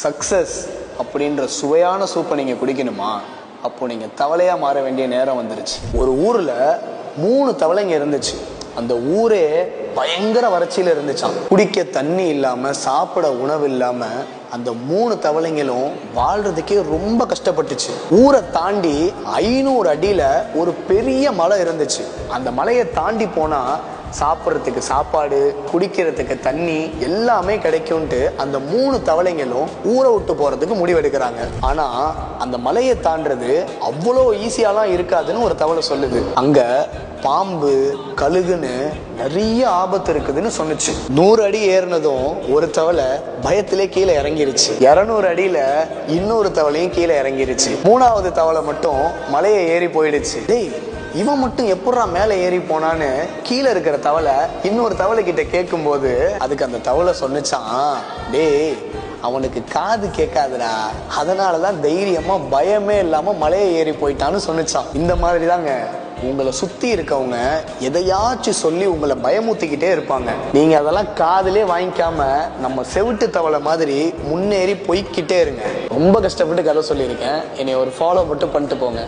Success அப்படின்ற சுவையான சூப்பை நீங்க குடிக்கணுமா? அப்போ நீங்க தவளையா மாற வேண்டிய நேரம் வந்துருச்சு. ஒரு ஊர்ல 3 தவளைங்க இருந்துச்சு. அந்த ஊரே பயங்கர வறட்சியில இருந்துச்சாம். குடிக்க தண்ணி இல்லாம, சாப்பிட உணவு இல்லாம அந்த 3 தவளைங்களும் வாழ்றதுக்கே ரொம்ப கஷ்டப்பட்டுச்சு. ஊரை தாண்டி 500 அடியில ஒரு பெரிய மலை இருந்துச்சு. அந்த மலையை தாண்டி போனா சாப்பிட்றதுக்கு சாப்பாடு, குடிக்கிறதுக்கு தண்ணி எல்லாமே கிடைக்கும்ட்டு அந்த 3 தவளைங்களும் ஊரை விட்டு போறதுக்கு முடிவெடுக்கிறாங்க. ஆனா அந்த மலையை தாண்டது அவ்வளோ ஈஸியாலாம் இருக்காதுன்னு ஒரு தவளை சொல்லுது. அங்க பாம்பு, கழுகுன்னு நிறைய ஆபத்து இருக்குதுன்னு சொன்னுச்சு. 100 அடி ஏறினதும் ஒரு தவளை பயத்திலே கீழே இறங்கிருச்சு. 200 அடியில இன்னொரு தவளையும் கீழே இறங்கிருச்சு. 3வது தவளை மட்டும் மலையை ஏறி போயிடுச்சு. டேய், இவன் மட்டும் எப்படா மேலே ஏறி போனான்னு கீழே இருக்கிற தவளை இன்னொரு தவளை கிட்ட கேட்கும் போது அதுக்கு அந்த தவளை சொன்னிச்சான், டேய், அவனுக்கு காது கேட்காதுடா, அதனாலதான் தைரியமா பயமே இல்லாம மலையை ஏறி போயிட்டான்னு சொன்னிச்சான். இந்த மாதிரி தாங்க உங்களை சுத்தி இருக்கவங்க எதையாச்சும் சொல்லி உங்களை பயமுத்திக்கிட்டே இருப்பாங்க. நீங்க அதெல்லாம் காதுலே வாங்கிக்காம நம்ம செவிட்டு தவளை மாதிரி முன்னேறி போய்கிட்டே இருங்க. ரொம்ப கஷ்டப்பட்டு கதை சொல்லியிருக்கேன். என்னை ஒரு ஃபாலோ மட்டும் பண்ணிட்டு போங்க.